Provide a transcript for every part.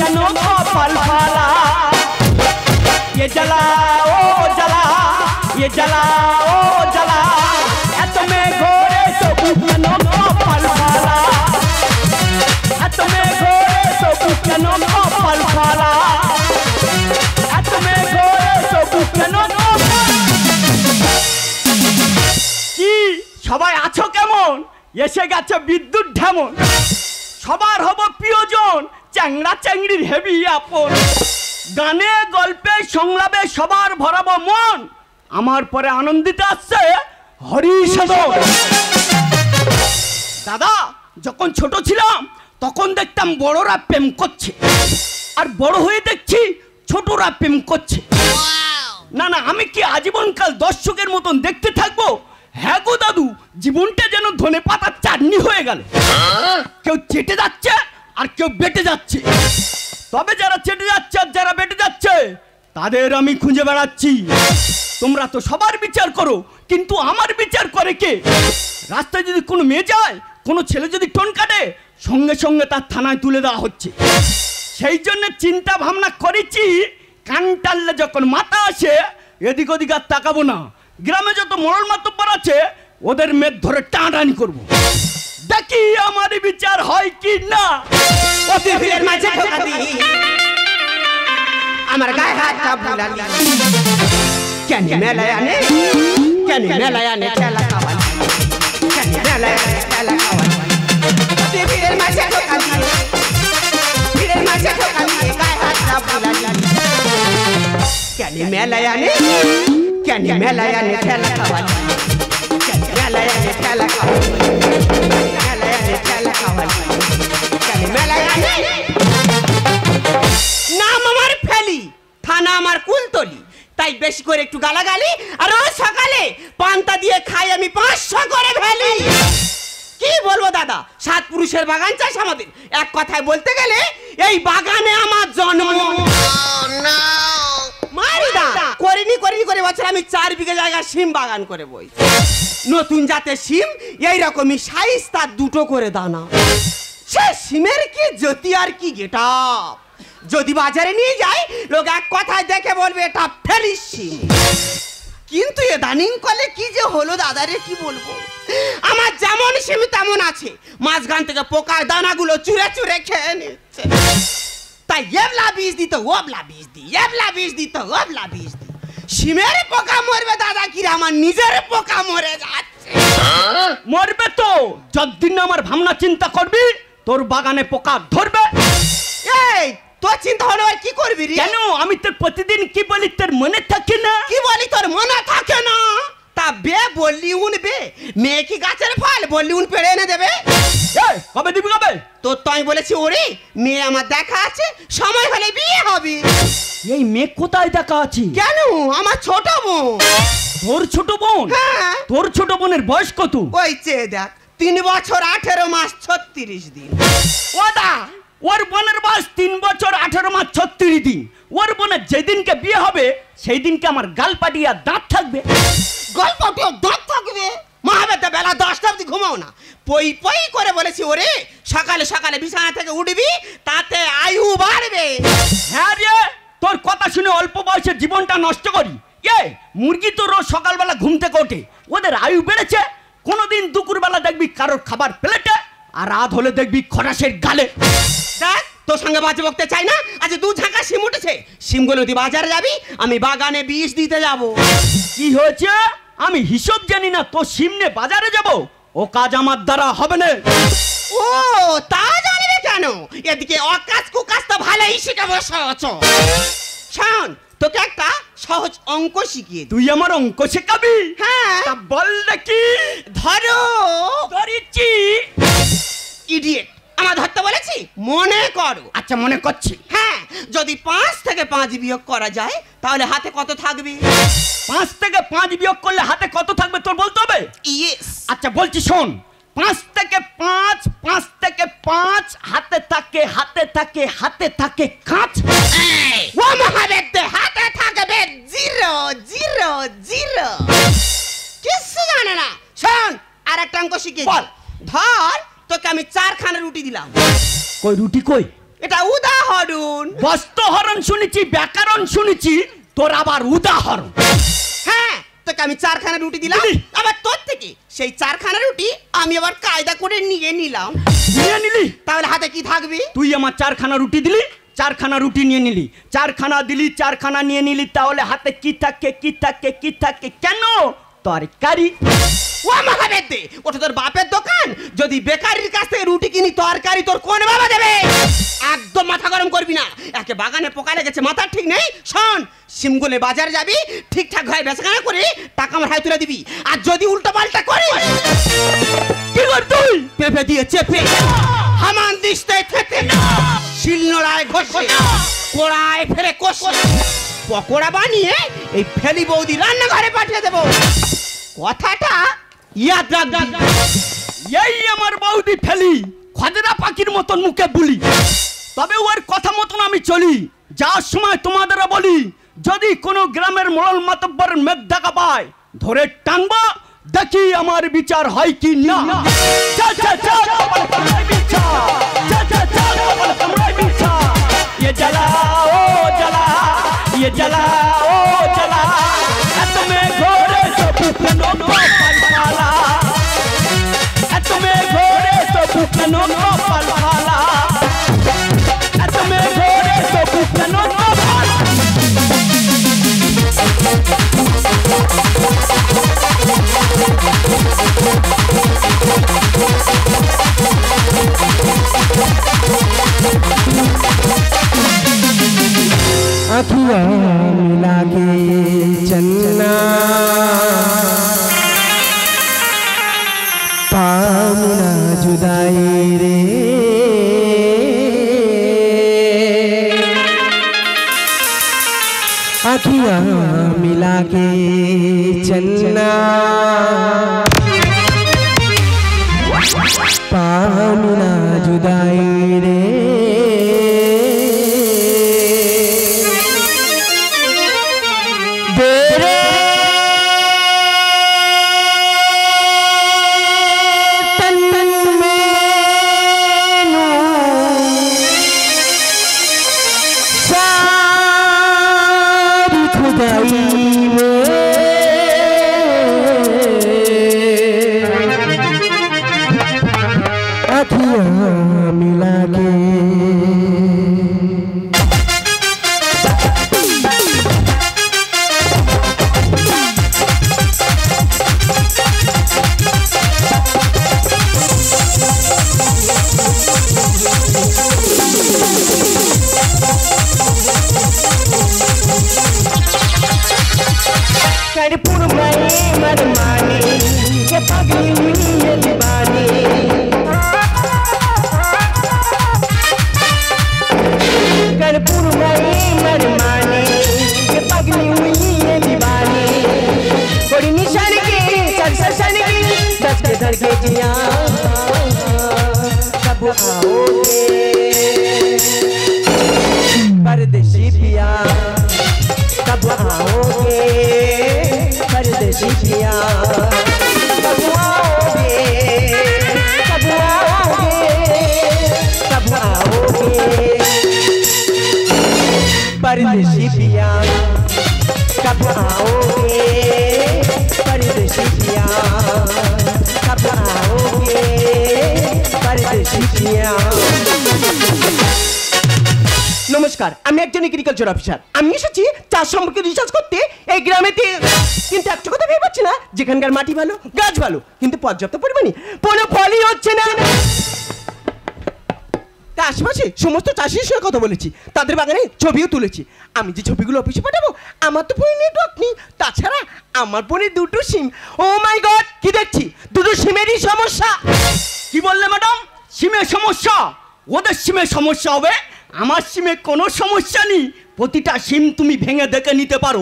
কেন কপাল ফালা ये जला ओ जला ये जला ओ जला এত মে ঘোরে সবু কেন কপাল ফালা এত মে ঘোরে সবু কেন কপাল ফালা এত মে ঘোরে সবু কেন কি সবাই আছো কেমন এসে গেছে বিদ্যুৎ ঢেমন সবার হব প্রিয়জন চ্যাংড়া চ্যাংড়ির হেভি আপন গানে গল্পে সংলাপে সবার ভরাবো মন আমার পরে আনন্দিত আসছে হরিসাধন দাদা যখন ছোট ছিলাম তখন দেখতাম বড়রা প্রেম করছে আর বড় হয়ে দেখছি ছোটরা প্রেম করছে না না আমি কি আজীবনকাল দর্শকের মতন দেখতে থাকবো হ্যাঁ গো দাদু জীবনটা যেন ধনে পাতার চাটনি হয়ে গেল কেউ চেটে যাচ্ছে আর কেউ বেটে যাচ্ছে তবে যারা চেটে যাচ্ছে আর যারা বেটে যাচ্ছে তাদের আমি খুঁজে বেড়াচ্ছি তোমরা তো সবার বিচার করো কিন্তু আমার বিচার করে কে রাস্তায় যদি কোনো মেয়ে যায় কোনো ছেলে যদি টোন কাটে সঙ্গে সঙ্গে তার থানায় তুলে দেওয়া হচ্ছে সেই জন্য চিন্তা ভাবনা করেছি কান টানলে যখন মাথা আসে এদিক ওদিক আর তাকাবো না গ্রামে যত মোড়ল মাতব্বর আছে ওদের মেদ ধরে টানাটানি করবো দেখি আমার বিচার হয় কি না অতিথির মাঝে ঢোকা দি আমার গায়ে হাতটা বুলালি কেন মেলায় আনে খেলা খাওয়ালি কেন মেলায় আনে খেলা খাওয়ালি অতিথির মাঝে ঢোকা দি ভিড়ের মাঝে ঢোকা দি গায়ে হাতটা বুলালি কেন মেলায় আনে খেলা খাওয়ালি কেন মেলায় আনে খেলা খাওয়ালি নাম আমার ফেলি থানা আমার কুলতলি তাই বেশি করে একটু গালাগালি আর রোজ সকালে পান্তা দিয়ে খাই আমি 500 করে ফেলি কি বলবো দাদা 7 পুরুষের বাগান চাষ আমাদের এক কথায় বলতে গেলে এই বাগানে আমার জন্ম মারিদা করিনি করে বছর আমি 4 বিঘা জায়গা শিম বাগান করে বই নতুন জাতের শিম এইরকমই সাইজ তার 2টো করে দানা সে শিমের কি জ্যোতি আর কি গেটআপ যদি বাজারে নিয়ে যায় লোক এক কথায় দেখে বলবে এটা ফেলিস শিম কিন্তু এ দানিং কলে কি যে হলো দাদারে কি বলবো আমার যেমন শিম তেমন আছে মাঝখান থেকে পোকার দানাগুলো চুরে চুরে খেয়ে নিচ্ছে তাই এবলা বীজ দিত ওবলা বীজ দি এবলা বীজ দিত ওবলা বীজ দি শিমের পোকা মরবে দাদা কি আমার নিজের পোকা মরে যাচ্ছে মরবে তো যতদিন আমার ভাবনা চিন্তা করবি তোর বাগানে পোকা ধরবে এই তোর চিন্তা হলো আর কি করবি রে কেন আমি তোর প্রতিদিন কি বলি তোর মনে থাকে না কি বলি তোর মনে থাকে না তা বে বললি উনবে মেয়ে কি গাছের ফল বললি উন পেড়ে এনে দেবে এই কবে দিবি কবে তো তাই বলেছি ওরে মেয়ে আমার দেখা আছে সময় হলে বিয়ে হবে এই মেয়ে কোথায় দেখা আছে কেন আমার ছোট বোন তোর ছোট বোন হ্যাঁ তোর ছোট বোনের বয়স কত ওই চেয়ে দেখ 3 বছর 18 মাস 36 দিন ওদা ওর বোনের বয়স 3 বছর 18 মাস 36 দিন ওর বোনের যেদিনকে বিয়ে হবে সেই দিনকে আমার গাল পাটিয়া দাঁত থাকবে গল্পটিও দাঁত থাকবে মহাবেদা বেলা 10টা অবধি ঘুমাও না পই পই করে বলেছি ওরে সকালে সকালে বিছানা থেকে উঠবি তাতে আয়ু বাড়বে হ্যাঁ রে তোর কথা শুনে অল্প বয়সে জীবনটা নষ্ট করি মুরগি তো রোজ সকালবেলা ঘুম থেকে ওঠে ওদের আয়ু বেড়েছে কোনোদিন দুপুরবেলা দেখবি কারোর খাবার প্লেটে আর রাত হলে দেখবি খরাসের গালে দেখ তোর সঙ্গে বাজে বকতে চাই না আজ 2 ঝাঁকা শিম উঠেছে শিমগুলো তুই বাজারে যাবি আমি বাগানে বীজ দিতে যাব কি হয়েছে আমি হিসাব জানি না তো শিমনে বাজারে যাব ও কাজ আমার দ্বারা হবে না ও তা জানবে কেন এদিকে অকাজ কুকাজ তো ভালোই শিখাবো সহজ শোন তোকে একটা সহজ অঙ্ক শিখিয়ে তুই আমার অঙ্ক শেখাবি হ্যাঁ তা বল নাকি ধরো ধরেছি ইডিয়েট আমার ধরতে বলেছি মনে করো আচ্ছা মনে করছি হ্যাঁ যদি 5 থেকে 5 বিয়োগ করা যায় তাহলে হাতে কত থাকবে 5 থেকে 5 বিয়োগ করলে হাতে কত থাকবে তোর বলতে হবে ইয়েস আচ্ছা বলছি শোন 5 থেকে 5 হাতে থাকে কাঁচ ও মহাবেদ্যে হাতে থাকবে 0 0 0 কিছু জানে না শোন আর একটা অঙ্ক শিখিয়ে বল ধর তোকে আমি 4 খানা রুটি দিলাম কই রুটি কই এটা উদাহরণ বস্ত্রহরণ শুনেছি, ব্যাকরণ শুনেছি, তোর আবার উদাহরণ। হ্যাঁ, তোকে আমি 4খানা রুটি দিলাম, আবার তোর থেকে সেই 4খানা রুটি আমি আবার কায়দা করে নিয়ে নিলাম। নিয়ে নিলি? তাহলে হাতে কি থাকবে? তুই আমার 4খানা রুটি দিলি, 4খানা রুটি নিয়ে নিলি, 4খানা দিলি, 4খানা নিয়ে নিলি, তাহলে হাতে কি থাকে, কি থাকে, কি থাকে? কেন? তরকারি। ও মহাবেদ দে, ওটা তোর বাপের দোকান। যদি বেকারির কাছ থেকে রুটি কিনি, তরকারি তোর কোন বাবা দেবে? একদম মাথা গরম করবি না। একে বাগানে পোকা লেগেছে, মাথার ঠিক নেই। শোন, শিমগুলে বাজারে যাবি, ঠিকঠাক ভাবে বেচাকেনা করে টাকা আমার হাতে তুলে দিবি। আর যদি উল্টো পাল্টা করিস, কি কর তুই? পেঁপে দিয়ে চেপে, হামান দিস্তে থেতে, শিলনোড়ায় ঘষে, কোড়ায় ফেলে কষে, পকোড়া বানিয়ে এই ফেলি বৌদি রান্নাঘরে পাঠিয়ে দেবো। কথাটা ইয়াদ রাখ। এই আমার বৌদি ফেলি, খদেরা পাখির মতন মুখে বুলি, তবে ওর কথা মতন আমি চলি। যাওয়ার সময় তোমাদেরও বলি, যদি কোনো গ্রামের মোড়ল মাতব্বর মেঘ দেখা পায়, ধরে টানবো, দেখি আমার বিচার হয় কি না। চা চা চা কপাল কামড়ায় বিছা, চা চা চা কপাল কামড়ায় বিছা, ये जला ओ जला, ये जला ओ जला, तुम्हें घोड़े तो भूखनों को पलवाला, तुम्हें घोड़े तो भूखनों को पलवाला, तुम्हें घोड़े तो भूखनों को अखियाँ मिला के चलना, पाना जुदाई रे, अखियाँ मिला के चलना, पाना जुदाई रे, मिला के कर्पूर में मरमानी के पगली हुई है दीवानी, कर्पूर में मरमानी के पगली हुई है दीवानी, थोड़ी निशान के सरसन की दस के धड़ के जिया, कब आओगे परदेसी पिया, कब आओगे परदेसी पिया, कब आओगे, कब आओगे, कब आओगे परदेसी पिया, कब आओगे परदेसी पिया, कब आओगे परदेसी पिया। নমস্কার, আমি একজন এগ্রিকালচার অফিসার। আমি এসেছি চাষ সম্পর্কে রিসার্চ করতে এই গ্রামেতে, কিন্তু একটা কথা ভেবে পাচ্ছি না, যেখানকার মাটি ভালো, গাছ ভালো, কিন্তু পর্যাপ্ত পরিমাণে কোনো ফলই হচ্ছে না। তা আশেপাশে সমস্ত চাষির সঙ্গে কথা বলেছি, তাদের বাগানে ছবিও তুলেছি। আমি যে ছবিগুলো অফিসে পাঠাবো, আমার তো ফোনে নেটওয়ার্ক নেই, তাছাড়া আমার ফোনে দুটো সিম। ও মাই গড, কি দেখছি, দুটো সিমেরই সমস্যা। কি বললে ম্যাডাম? সিমের সমস্যা? ওদের সিমের সমস্যা হবে, আমার সিমে কোনো সমস্যা নেই। প্রতিটা সিম তুমি ভেঙে দেখে নিতে পারো।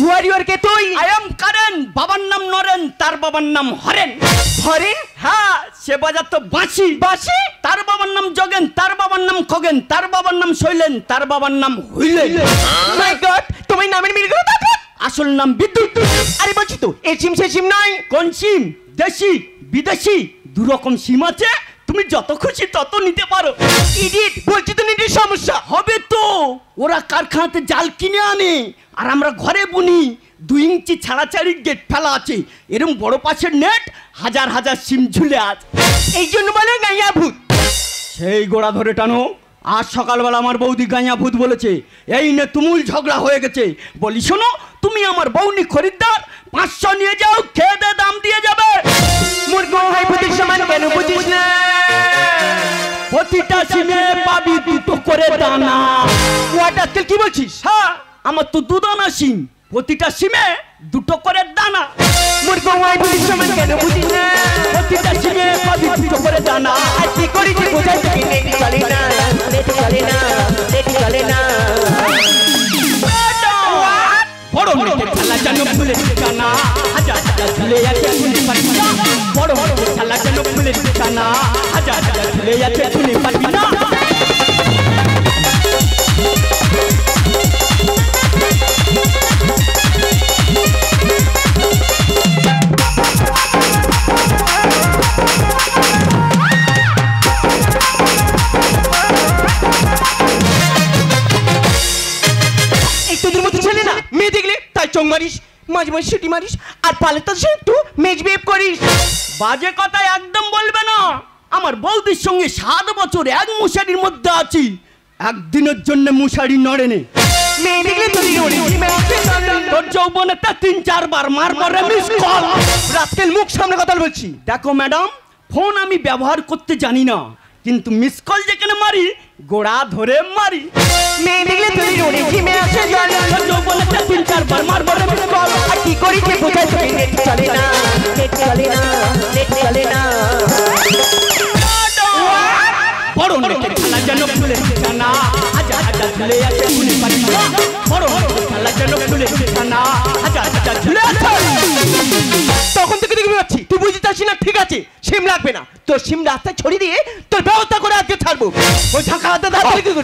ওয়ারিয়র কে তুই? I am Karen. বাবার নাম নরেন, তার বাবার নাম হরেন। হরেন? হ্যাঁ, সে বাজাতো বাঁশি। বাঁশি? তার বাবার নাম জগেন, তার বাবার নাম খগেন, তার বাবার নাম শৈলেন, তার বাবার নাম হুইলেন। মাই গড, তুমি নামের মিলগুলো দেখো। আসল নাম বিদ্যুৎ। আরে বলছি তো, এই সিম সে সিম নয়। কোন সিম? দেশি বিদেশি দু রকম সিম আছে, তুমি যত খুশি তত নিতে পারো। ইডিয়েট, বলছি তো নেটের সমস্যা। হবে তো, ওরা কারখানাতে জাল কিনে আনে আর আমরা ঘরে বুনি। 2 ইঞ্চি ছাড়াছাড়ি গেট ফেলা আছে, এরম বড় পাশের নেট, হাজার হাজার সিম ঝুলে আছে। এই জন্য বলে গাইয়া ভূত। সেই গোড়া ধরে টানো। আজ সকালবেলা আমার বৌদি গাঁয়া ভূত বলেছে, এই নে তুমুল ঝগড়া হয়ে গেছে। বলি শোনো, তুমি আমার বৌনি খরিদ্দার, 500 নিয়ে যাও, খেয়ে দে দাম দিয়ে যাবে। মুরগো হয় ভূতের সমান, কেন বুঝিস না? প্রতিটা সিমে পাবি 2 করে দানা। ওয়াট আজকাল কি বলছিস? হ্যাঁ, আমার তো 2 দানা সিম, প্রতিটা সিমে 2 করে দানা। মুরগো হয় ভূতের সমান, কেন বুঝিস না? প্রতিটা সিমে পাবি 2 করে দানা। আর কি করি যে বোঝাই তোকে, নেট চলে না, নেট চলে না, নেট চলে না। বড় নেটের খেলা যেন ভুলে ঠিকানা, হাজার হাজার ঝুলে আছে শুনে পারবি না। বড় নেটের খেলা যেন ভুলে ঠিকানা, হাজার হাজার ঝুলে আছে শুনে পারবি না। এই তোদের মতো ছেলে না, মেয়ে দেখলে তাই চোখ মারিস, মাঝে মাঝে সিটি মারিস, আর পালে তো সে একটু মেজ বিহেভ করিস। বাজে কথা একদম বলবে না। আমার বৌদির সঙ্গে 7 বছর এক মশারির মধ্যে আছি, একদিনের জন্য মশারি নড়েনি। মেয়ে দেখলে তুই তোর যৌবনেরটা 3-4 বার মারবরে মিস কল। রাস্কেল, মুখ সামনে কথা বলছি। দেখো ম্যাডাম, ফোন আমি ব্যবহার করতে জানি না, কিন্তু মিস কল যেখানে মারি গোড়া ধরে মারি। মেয়ে দেখলে তুই রোডে ঘিমে আসে জল। তোর যৌবনেরটা 3-4 বার মারবরে মিস কল। আর কি করি যে বোঝাই তোকে, নেট চলে না, নেট চলে না, নেট চলে না। বড় নেটের খেলা যেন ভুলে ঠিকানা, হাজার হাজার ঝুলে আছে শুনে পারবি না। বড় নেটের খেলা যেন ভুলে ঠিকানা, হাজার হাজার ঝুলে আছে। তখন থেকে দেখতে পাচ্ছি তুই বুঝতে চাচ্ছি না। ঠিক আছে, সিম লাগবে না, তোর সিম রাস্তায় ছড়িয়ে দিয়ে তোর ব্যবস্থা করে আজকে ছাড়বো। ওই ঢাকা হাতে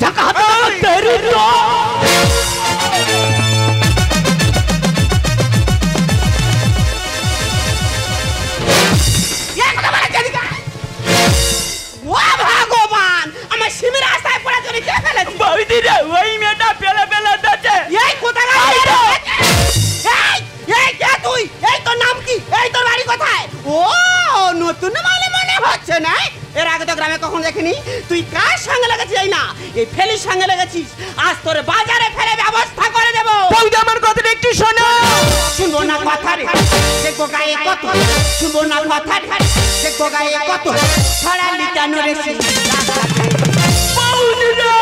ঢাকা হাতে তেরি তো। ও ভগবান, আমার সিমের রাস্তায় পড়ে চলে কে ফেলেছে? বৌদি রে, ওই মেয়েটা পেলে পেলে দিয়েছে। এই কোথায় গেলি? এই কে তুই? এই তোর নাম কি? এই তোর বাড়ি কোথায়? ও নতুন মালে মনে হচ্ছে না। এর আগে তো গ্রামে কখন দেখিনি। তুই কার সঙ্গে লেগেছিস? এই না, এই ফেলির সঙ্গে লেগেছিস। আজ তোর বাজারে ফেলে ব্যবস্থা করে দেব। বৌদি আমার কথাটা একটু শোনো। শুনবো না কথা রে, দেখবো গায়ে কত। শুনবো না কথা রে, দেখবো গায়ে কত। ছড়ালি কেন রে সিম? বৌদি রে,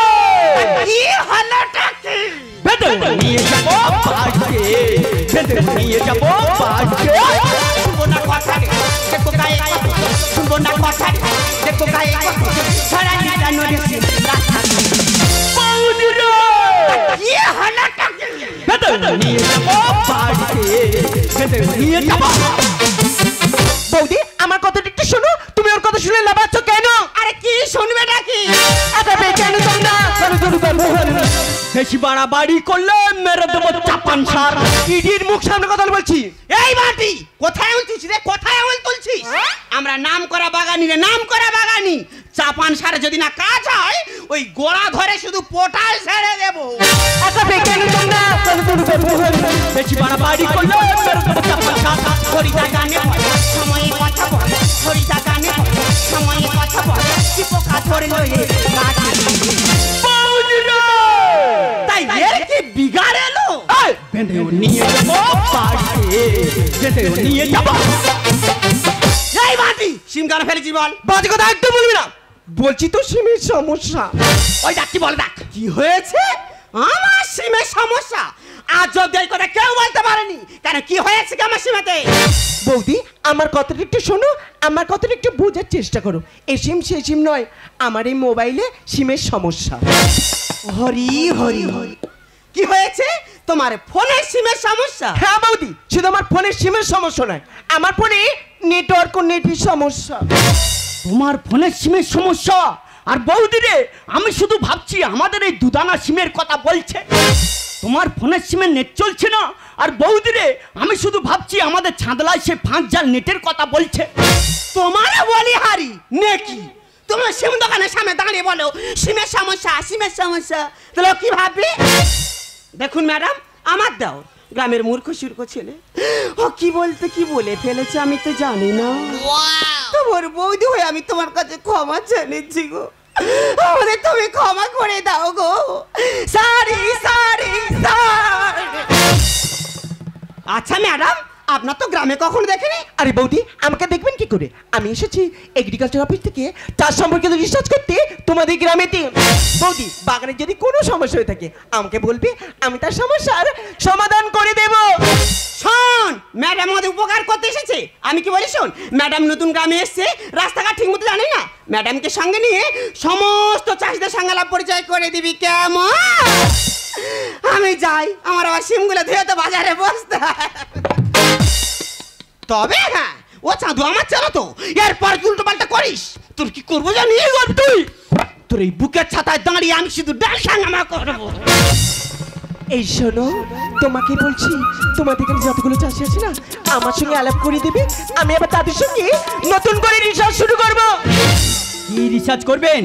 কি হলোটা কি? বেদে নিয়ে যাবো বাড়িতে, বেদে নিয়ে যাবো বাড়িতে। শুনবো না কথা রে, দেখবো গায়ে কত। শুনবো না কথা রে, দেখবো গায়ে কত। ছড়ালি কেন রে সিম? বৌদি রে, কি হলোটা কি? বেদে নিয়ে যাবো বাড়িতে, বেদে নিয়ে যাবো। বৌদি আমার কথাটা একটু শোনো। তুমি ওর কথা শুনে লাভাচ্ছ কেন? আরে কি শুনবে নাকি? আরে কেন তোমরা বেশি বাড়াবাড়ি করলে মেরে দেবো চাপান সার। ইডির মুখ সামনে কথা বলছি। এই মাটি কোথায় তুলছিস রে? কোথায় আমল তুলছিস? আমরা নাম করা বাগানি রে, নাম করা বাগানি। চাপান সারে যদি না কাজ হয়, ওই গোড়া ধরে শুধু পোটাল ছেড়ে দেবো। আরে কেন তোমরা বেশি বাড়াবাড়ি করলে মেরে দেবো চাপান সার। হরিদা গানে সময়ে কথা বল, হরিদা গানে সময়ে কথা বল। কি পোকা ধরলো এ গাছে? বৌদি রে, তাই এর কি বিগাড় এলো? বেঁধে নিয়ে যাবো বাড়িতে, বেঁধে নিয়ে যাবো। এই মাটি সিম গানে ফেলেছি বল। বাজে কথা একদম বলবি না। বলছি তো সিমের সমস্যা। ওই দেখ কি বল, দেখ কি হয়েছে। আমার সিমের সমস্যা আজ অব্দি এই কথা কেউ বলতে পারেনি। কেন কি হয়েছে কি আমার সিমেতে? বৌদি আমার কথাটা একটু শোনো, আমার কথাটা একটু বোঝার চেষ্টা করো। এই সিম সেই সিম নয়, আমার এই মোবাইলে সিমের সমস্যা। হরি হরি হরি, কি হয়েছে? তোমার ফোনের সিমের সমস্যা? হ্যাঁ বৌদি, শুধু আমার ফোনের সিমের সমস্যা নয়, আমার ফোনে নেটওয়ার্ক ও নেটের সমস্যা। তোমার ফোনের সিমের সমস্যা? আর বৌদি রে, আমি শুধু ভাবছি আমাদের এই 2 দানা সিমের কথা বলছে। তোমার ফোনের সিমে নেট চলছে না। আর বৌদি রে, আমি শুধু ভাবছি আমাদের ছাদলায় সে 5 জাল নেটের কথা বলছে। তোমার বলি হারি নেকি? তুমি সিম দোকানের সামনে দাঁড়িয়ে বলো সিমের সমস্যা সিমের সমস্যা, তাহলে ও কি ভাববে? দেখুন ম্যাডাম, আমার দাও গ্রামের মূর্খ সূর্খ ছেলে, ও কি বলতে কি বলে ফেলেছে আমি তো জানি না। তোমার বৌদি হয়ে আমি তোমার কাছে ক্ষমা চাইছি গো, আমাদের তুমি ক্ষমা করে দাও গো। Sorry sorry sorry. আচ্ছা ম্যাডাম, আপনার তো গ্রামে কখনো দেখেনি। আরে বৌদি, আমাকে দেখবেন কি করে? আমি এসেছি এগ্রিকালচার অফিস থেকে চাষ সম্পর্কিত রিসার্চ করতে তোমাদের গ্রামেতে। বৌদি, বাগানে যদি কোনো সমস্যা হয়ে থাকে আমাকে বলবে, আমি তার সমস্যার সমাধান করে দেব। শোন, ম্যাডাম আমাদের উপকার করতে এসেছে। আমি কি বলি শোন, ম্যাডাম নতুন গ্রামে এসছে, রাস্তাঘাট ঠিক মতো জানি না, ম্যাডামকে সঙ্গে নিয়ে সমস্ত চাষিদের সঙ্গে আলাপ পরিচয় করে দিবি কেমন? আমি যাই, আমার আবার সিমগুলো ধুয়ে তো বাজারে বসতে হয়। তবে হ্যাঁ, ও চাঁদু আমার চলো তো, এরপর উল্টো পাল্টা করিস তোর কি করবো জানি তুই? তোর এই বুকের ছাতায় দাঁড়িয়ে আমি শুধু ডাল সাঙ্গামা করবো। এই শোনো, তোমাকে বলছি, তোমাদের এখানে যতগুলো চাষি আছে না, আমার সঙ্গে আলাপ করে দেবে, আমি আবার তাদের সঙ্গে নতুন করে রিসার্চ শুরু করব। কি রিসার্চ করবেন?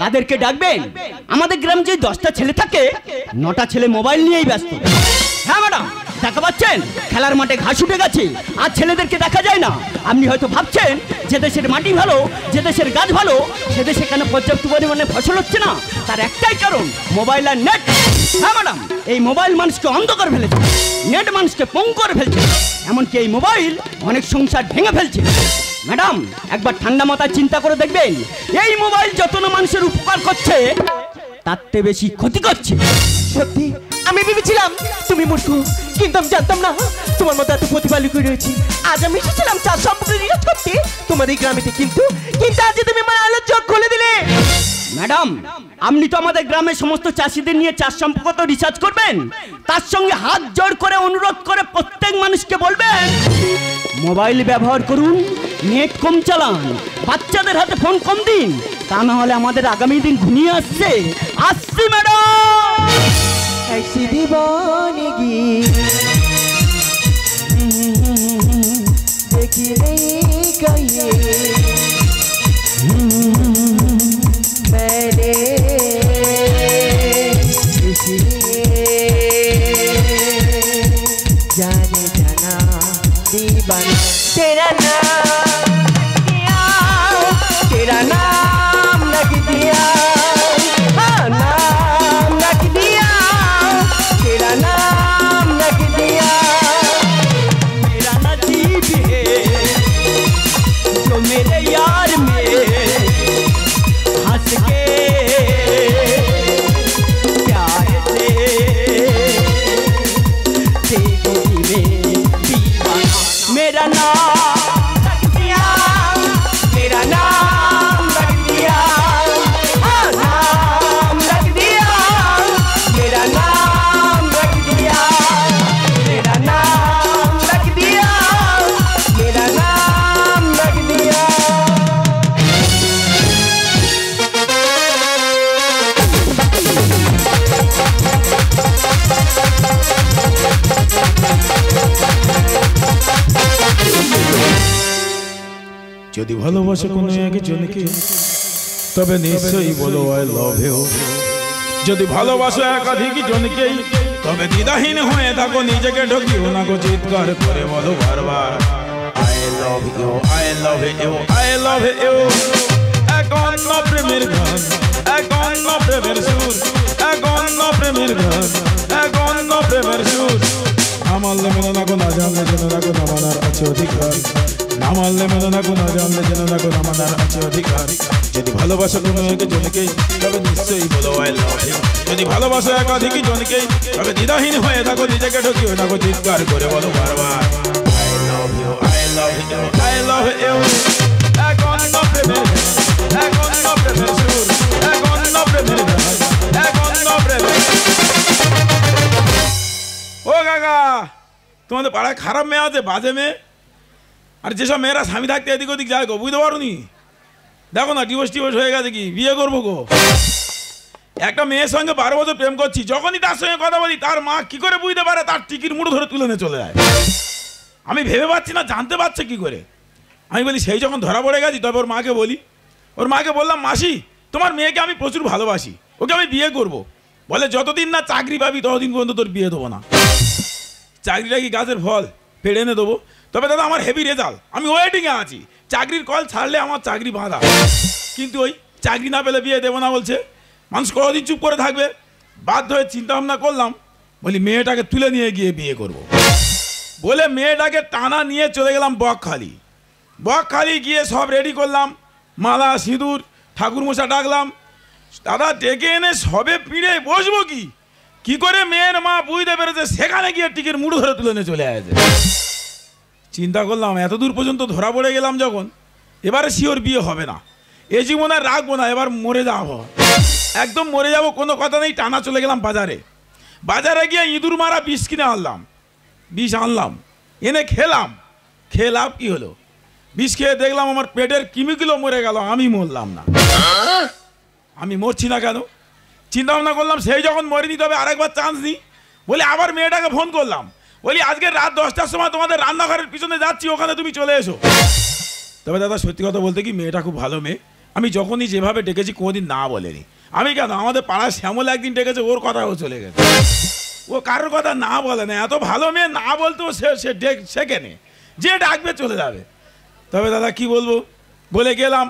কাদেরকে ডাকবেন? আমাদের গ্রাম যে 10টা ছেলে থাকে, 9টা ছেলে মোবাইল নিয়েই ব্যস্ত। হ্যাঁ ম্যাডাম, দেখা পাচ্ছেন খেলার মাঠে ঘাস উঠে গেছে, আর ছেলেদেরকে দেখা যায় না। আপনি হয়তো ভাবছেন যে দেশের মাটি ভালো, যে দেশের গাছ ভালো, সে দেশে কেন পর্যাপ্ত পরিমাণে ফসল হচ্ছে না? তার একটাই কারণ, মোবাইল আর নেট। হ্যাঁ ম্যাডাম, এই মোবাইল মানুষকে অন্ধ করে ফেলেছে, নেট মানুষকে পঙ্গু করে ফেলছে, এমনকি এই মোবাইল অনেক সংসার ভেঙে ফেলছে। ম্যাডাম, একবার ঠান্ডা মাথায় চিন্তা করে দেখবেন, এই মোবাইল যত না মানুষের উপকার করছে, তার চেয়ে বেশি ক্ষতি করছে। সত্যি আমি ভেবেছিলাম তুমি মূর্খ, কিন্তু আমি জানতাম না তোমার মতো এত প্রতিভা লুকিয়ে রয়েছে। আজ আমি এসেছিলাম চাষ সম্পর্কে রিসার্চ করতে তোমাদের গ্রামেতে, কিন্তু আজ তুমি আমার আলোর চোখ খুলে দিলে। ম্যাডাম, আপনি তো আমাদের গ্রামের সমস্ত চাষিদের নিয়ে চাষ সম্পর্কিত রিসার্চ করবেন, তার সঙ্গে হাত জোড় করে অনুরোধ করে প্রত্যেক মানুষকে বলবেন মোবাইল ব্যবহার করুন, নেট কম চালান, বাচ্চাদের হাতে ফোন কম দিন, তা না হলে আমাদের আগামী দিন ঘনিয়ে আসছে। আসছি ম্যাডাম। ऐसी दीवानगी देखी नहीं कहीं मैंने, इसलिए जाने जाना दीवाना तेरा नाम दिया, तेरा नाम लग दिया, हाँ नाम लग दिया, तेरा नाम लग दिया। मेरा नसीब है जो मेरे यार में हंस के प्यार से देखी में दीवाना। मेरा नाम लग दिया, मेरा नाम लग दिया, हाँ नाम लग दिया, मेरा नाम लग दिया, मेरा नाम लग दिया, मेरा नाम लग दिया। যদি ভালোবাসো কোনো একজনকে তবে নিশ্চয়ই বলো আই লাভ ইউ। যদি ভালোবাসো একাধিক জনকেই তবে দ্বিধাহীন হয়ে থাকো, নিজেকে ঢকিও না গো, চিৎকার করে বলো বারবার I love you, I love you, I love you. এক অন্য প্রেমের গান, এক অন্য প্রেমের সুর, এক অন্য প্রেমের গান, এক অন্য প্রেমের সুর। না মানলে মেনে রাখো, না জানলে জেনে রাখো, না মানার আছে অধিকার। না মানলে মেনে রাখো, না জানলে জেনে রাখো, না মানার আছে অধিকার। যদি ভালোবাসো কোনো একজনকেই তবে নিশ্চয়ই বলো আই লাভ ইউ। যদি ভালোবাসো একাধিক জনকেই তবে দ্বিধাহীন হয়ে থাকো, নিজেকে ঢকিও না গো, চিৎকার করে বলো বারবার I love you, I love you, I love you. এক অন্য প্রেমের গান, এক অন্য প্রেমের সুর, এক অন্য প্রেমের গান, এক অন্য প্রেমের। ও কাকা, তোমাদের পাড়ায় খারাপ মেয়ে আছে, বাজে মেয়ে। আর যেসব মেয়েরা স্বামী থাকতে এদিক ওদিক যায় গো, বুঝতে পারো নি? দেখো না ডিভোর্স টিভোর্স হয়ে গেছে, কি বিয়ে করবো গো। একটা মেয়ের সঙ্গে 12 বছর প্রেম করছি, যখনই তার সঙ্গে কথা বলি তার মা কি করে বুঝতে পারে, তার টিকির মুঠো ধরে তুলে নিয়ে চলে যায়। আমি ভেবে পাচ্ছি না জানতে পারছে কি করে। আমি বলি সেই যখন ধরা পড়ে গেছি তবে ওর মাকে বলি, ওর মাকে বললাম, মাসি তোমার মেয়েকে আমি প্রচুর ভালোবাসি, ওকে আমি বিয়ে করব। বলে যতদিন না চাকরি পাবি ততদিন পর্যন্ত তোর বিয়ে দেবো না। চাকরিটা কি গাছের ফল, পেড়ে এনে দেবো? তবে দাদা আমার হেভি রেজাল্ট, আমি ওয়েটিংয়ে আছি, চাকরির কল ছাড়লে আমার চাকরি বাঁধা। কিন্তু ওই চাকরি না পেলে বিয়ে দেবো না বলছে। মানুষ কতদিন চুপ করে থাকবে? বাধ্য হয়ে চিন্তা ভাবনা করলাম, বলি মেয়েটাকে তুলে নিয়ে গিয়ে বিয়ে করব। বলে মেয়েটাকে টানা নিয়ে চলে গেলাম বকখালি। বকখালি গিয়ে সব রেডি করলাম, মালা সিঁদুর, ঠাকুরমশা ডাকলাম। দাদা ডেকে এনে সবে পিড়ে বসবো কি করে মেয়ের মা বুঝতে পেরেছে, সেখানে গিয়ে টিকের মুড়ো ধরে তুলে নিয়ে চলে আসে। চিন্তা করলাম এত দূর পর্যন্ত ধরা পড়ে গেলাম যখন, এবারে শিওর বিয়ে হবে না, এ জীবন আর রাখবো না, এবার মরে যাবো, একদম মরে যাবো, কোনো কথা নেই। টানা চলে গেলাম বাজারে গিয়ে ইঁদুর মারা বিষ কিনে বিষ আনলাম, এনে খেলাম। খেয়ে লাভ কি হলো? বিষ খেয়ে দেখলাম আমার পেটের কিমিগুলো মরে গেল, আমি মরলাম না। আমি মরছি না কেন? চিন্তা ভাবনা করলাম সেই যখন মরিনি তবে আরেকবার চান্স নিই। বলে আবার মেয়েটাকে ফোন করলাম, বলি আজকে রাত 10টার সময় তোমাদের রান্নাঘরের পিছনে যাচ্ছি, ওখানে তুমি চলে এসো। তবে দাদা সত্যি কথা বলতে কি, মেয়েটা খুব ভালো মেয়ে, আমি যখনই যেভাবে ডেকেছি কোনোদিন না বলেনি। আমি কেন, আমাদের পাড়ার শ্যামল একদিন ডেকেছে, ওর কথাও চলে গেছে, ও কারোর কথা না বলে না। এত ভালো মেয়ে, না বলতেও সে কেনে, যে ডাকবে চলে যাবে। তবে দাদা কি বলবো, বলে গেলাম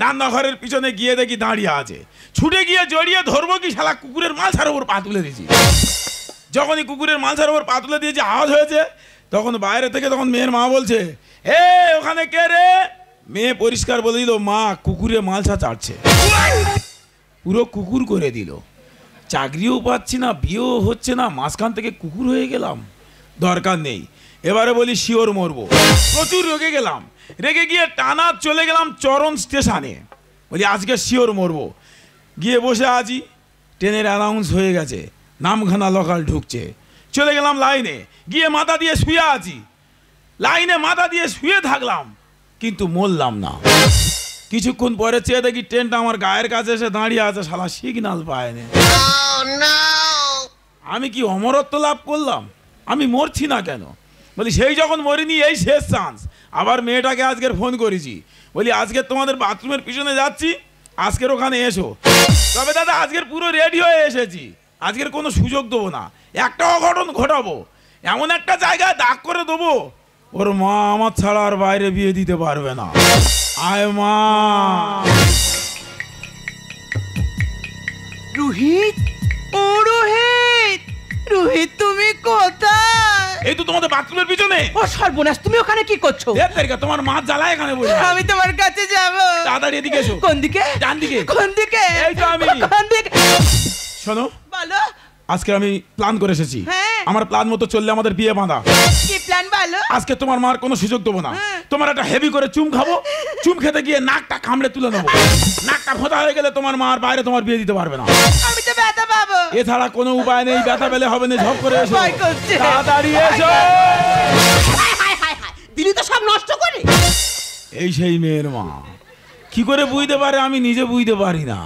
রান্নাঘরের পিছনে গিয়ে দেখি দাঁড়িয়ে আছে। ছুটে গিয়ে জড়িয়ে ধরবো কি, শালা কুকুরের মাল ছাড়ার ওপর পা তুলে দিয়েছি। যখনই কুকুরের মাল ছাড়ার ওপর পা তুলে দিয়েছি, আওয়াজ হয়েছে, তখন বাইরে থেকে তখন মেয়ের মা বলছে, এ ওখানে কে রে? মেয়ে পরিষ্কার বলে দিল, মা কুকুরে মালসা চাটছে। পুরো কুকুর করে দিল, চাকরিও পাচ্ছি না, বিয়েও হচ্ছে না, মাঝখান থেকে কুকুর হয়ে গেলাম। দরকার নেই, এবারে বলি শিওর মরবো। প্রচুর রেগে গিয়ে টানা চলে গেলাম চরণ স্টেশনে। বলি আজকে শিওর মরবো। গিয়ে বসে আছি, ট্রেনের অ্যানাউন্স হয়ে গেছে, নামখানা লোকাল ঢুকছে। চলে গেলাম লাইনে, গিয়ে মাথা দিয়ে শুয়ে আছি। লাইনে মাথা দিয়ে শুয়ে থাকলাম, কিন্তু মরলাম না। কিছুক্ষণ পরে চেয়ে দেখি ট্রেনটা আমার গায়ের কাছে এসে দাঁড়িয়ে আছে, শালা সিগন্যাল পায়নি। আমি কি অমরত্ব লাভ করলাম? আমি মরছি না কেন? বলি সেই যখন মরিনি, এই শেষ চান্স। আবার মেয়েটাকে আজকের ফোন করেছি, বলি আজকে তোমাদের বাথরুমের পিছনে যাচ্ছি, আজকের ওখানে এসো। তবে দাদা আজকের পুরো রেডি হয়ে এসেছি, আজকের কোনো সুযোগ দেবো না, একটা অঘটন ঘটাবো, এমন একটা জায়গায় দাগ করে দেবো, ওর মা আমার ছাড়া আর বাইরে বিয়ে দিতে পারবে না। আয় মা। রোহিত, ও রোহিত, রোহিত তুমি কোথায়? এই তো তোমাদের বাথরুমের পিছনে। ও সর্বনাশ, তুমি ওখানে কি করছো? তোমার মা জ্বালায় এখানে বসে। আমি তোমার কাছে যাব। তাড়াতাড়ি এদিকে এসো। কোন দিকে? ডান দিকে। কোন দিকে? এই তো আমি। কোন দিকে? শোনো, বলো। আজকে আমি প্ল্যান করে এসেছি, হ্যাঁ। আমার প্ল্যান মতো চললে আমাদের বিয়ে বাঁধা। কি প্ল্যান বলো? আজকে তোমার মার কোনো সুযোগ দেবো না, তোমার একটা হেভি করে চুম খাবো, চুম খেতে গিয়ে নাকটা কামড়ে তুলে নেবো। নাকটা ফোঁটা হয়ে গেলে তোমার মার বাইরে তোমার বিয়ে দিতে পারবে না। আমি তো ব্যথা পাবো। এছাড়া কোনো উপায় নেই, ব্যথা পেলে হবে না। ঝপ করে এসো, ভয় করছে। তাড়াতাড়ি এসো। দিলি তো সব নষ্ট করে। এই সেই মেয়ের মা, কি করে বুঝতে পারে আমি নিজে বুঝতে পারি না।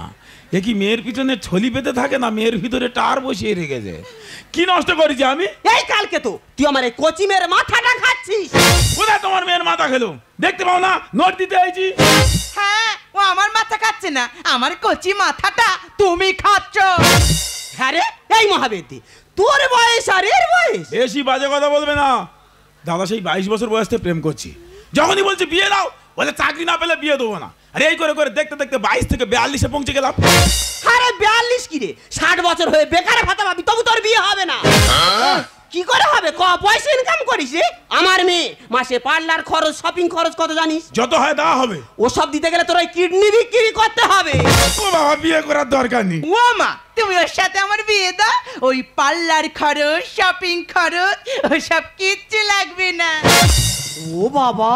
এ কি মেয়ের পিছনে ছলি পেতে থাকে না মেয়ের ভিতরে টার বসিয়ে রেখেছে? কি নষ্ট করেছি আমি? এই কালকে তো তুই আমার এই কচি মেয়ের মাথাটা খাচ্ছিস। কোথায় তোমার মেয়ের মাথা খেলো? দেখতে পাও না নোট দিতে আইছি? হ্যাঁ, ও আমার মাথা খাচ্ছে না, আমার কচি মাথাটা তুমি খাচ্ছ। হ্যাঁ রে, এই মহাবেদি, তোর বয়স আর এর বয়স। বেশি বাজে কথা বলবে না। দাদা সেই 22 বছর বয়স থেকে প্রেম করছি, যখনই বলছি বিয়ে দাও বলে চাকরি না পেলে বিয়ে দেবো না। আর এই করে করে দেখতে দেখতে 22 থেকে 42-এ পৌঁছে গেলাম। আরে 42 কি রে, 60 বছর হয়ে বেকারে ভাতা পাবি, তবু তোর বিয়ে হবে না। কি করে হবে? পয়সা ইনকাম করিস রে? আমার মেয়ে মাসে পার্লার খরচ, শপিং খরচ কত জানিস? যত হয় দেওয়া হবে। ওসব দিতে গেলে তোর ওই কিডনি বিক্রি করতে হবে। ও বাবা, বিয়ে করার দরকার নেই। ও মা, তুমি ওর সাথে আমার বিয়ে দাও, ওই পার্লার খরচ, শপিং খরচ, ওসব কিচ্ছু লাগবে না। ও বাবা,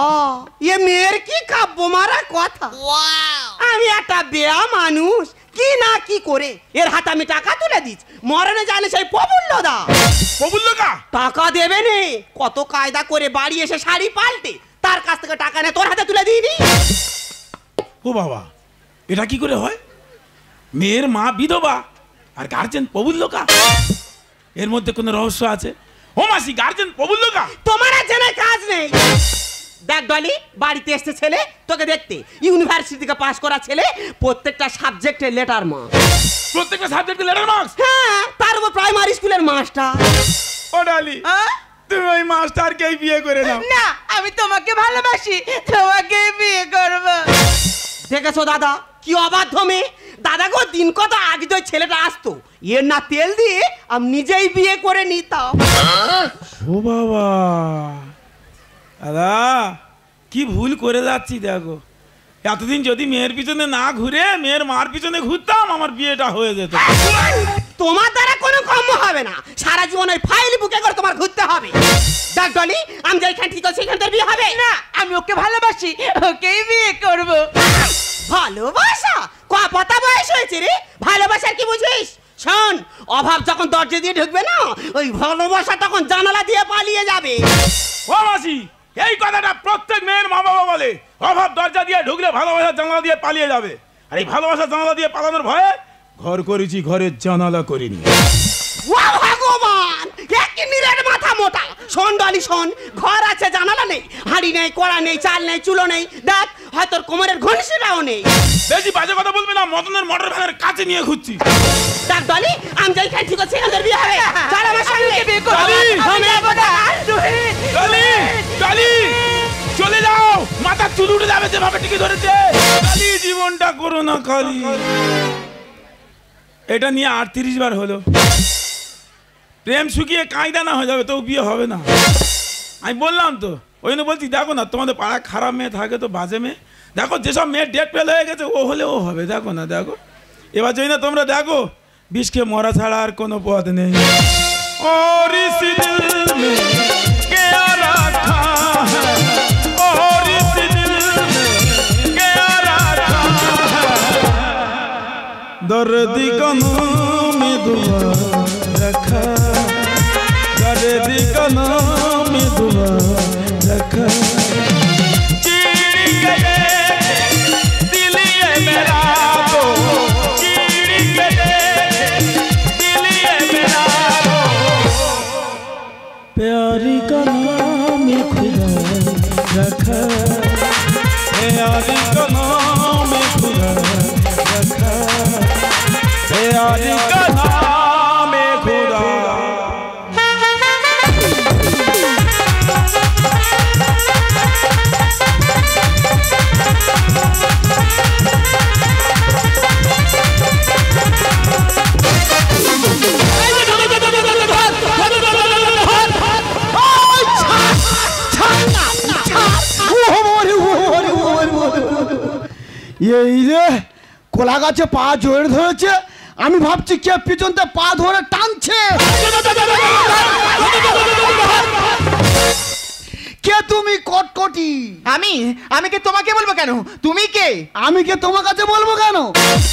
এ মেয়ের কি কাব্য মারা কথা। আমি একটা বেয়া মানুষ, কি না কি করে এর হাতে আমি টাকা তুলে দিচ্ছি। মরণে জানে সেই প্রফুল্ল দা। প্রফুল্ল কা টাকা দেবে নে, কত কায়দা করে বাড়ি এসে শাড়ি পাল্টে তার কাছ থেকে টাকা নিয়ে তোর হাতে তুলে দিবি। ও বাবা, এটা কি করে হয়? মেয়ের মা বিধবা আর গার্জেন প্রফুল্ল কা, এর মধ্যে কোনো রহস্য আছে? ও মাসি, গার্জেন প্রফুল্ল কা? তোমার আর জেনে কাজ নেই। দেখ ডলি, বাড়িতে এসছে ছেলে তোকে দেখতে, ইউনিভার্সিটি থেকে পাস করা ছেলে, প্রত্যেকটা সাবজেক্টে লেটার মার্কস। প্রত্যেকটা সাবজেক্টে লেটার মার্কস? হ্যাঁ, তার উপর প্রাইমারি স্কুলের মাস্টার। ও ডালি, তুমি ওই মাস্টারকেই বিয়ে করে নাও। না, আমি তোমাকে ভালোবাসি, তোমাকে বিয়ে করব। দেখেছো দাদা কি অবাধ্য মেয়ে। দাদা গো, দিন কত আগে তো ছেলেটা আসতো, এর না তেল দিয়ে আমি নিজেই বিয়ে করে নিতাম। ও বাবা, দাদা কি ভুল করে যাচ্ছি দেখো। এতদিন যদি মেয়ের পিছনে না ঘুরে মেয়ের মার পিছনে ঘুরতাম, আমার বিয়েটা হয়ে যেত। তোমার দ্বারা কোনো কম হবে না, সারা জীবন ওই ফাইল বুকে করে তোমার ঘুরতে হবে। দেখ ডলি, আমি যেখানে ঠিক আছে সেখান থেকে বিয়ে হবে না, আমি ওকে ভালোবাসি, ওকেই বিয়ে করব। ভালোবাসা? কত বয়স হয়েছে রে, ভালোবাসার কি বুঝিস? শোন, অভাব যখন দরজা দিয়ে ঢুকবে না, ওই ভালোবাসা তখন জানালা দিয়ে পালিয়ে যাবে। ও মাসি, এই কথাটা প্রত্যেক মেয়ের মা বাবা বলে, অভাব দরজা দিয়ে ঢুকলে ভালোবাসা জানালা দিয়ে পালিয়ে যাবে। আর এই ভালোবাসা জানালা দিয়ে পালানোর ভয়ে ঘর করেছি, ঘরের জানালা করিনি। ও ভগবান, একই নিরেট মাথা মোটা। শোন ডলি শোন, ঘর আছে জানালা নেই, হাঁড়ি নেই, কড়া নেই, চাল নেই, চুলো নেই, দেখ হয়তো কোমরের ঘনিষ্ঠটাও নেই। বেশি বাজে কথা বলবি না, মদনের মোটর ভ্যানের কাছে নিয়ে ঘুরছি। দেখ ডলি, আমি যেখানে ঠিক আছে সেখান থেকে বিয়ে হবে। চল আমার সঙ্গে। বিয়ে করব। আমি যাব না। রোহিত, ডালি, ডালি, চলে যাও, মাথা চুল উঠে যাবে যেভাবে টিকে ধরেছে। ডালি, জীবনটা করো না খালি। এটা নিয়ে 38 বার হলো, প্রেম শুকিয়ে কাঁইদানা হয়ে যাবে, তো বিয়ে হবে না। আমি বললাম তো, ওই জন্য বলছি দেখো না, তোমাদের পাড়ায় খারাপ মেয়ে থাকে তো, বাজে মেয়ে। দেখো যেসব মেয়ের ডেট ফেল হয়ে গেছে, ও হলে ও হবে। দেখো না, দেখো এবার যদি না তোমরা দেখো, বিষকে মরা ছাড়া আর কোনো পথ নেই। और इस दिल में क्या रखा है, और इस दिल में क्या रखा है, दर्द गमों में दुआ रखा, दर्द गमों में दुआ रखा। चिढ़ गए दिल ये मेरा तो, चिढ़ गए दिल ये मेरा तो, प्यारी का नाम खुदा रखा, प्यारी का नाम खुदा रखा, प्यारी का नाम खुदा। এই রে, কোলা গাছে পা জোরে ধরেছে, আমি ভাবছি কে পিছনতে পা ধরে টানছে। কে তুমি কটকটি? আমি কে তোমাকে বলবো কেন? তুমি কে? আমি কে তোমার কাছে বলবো কেন?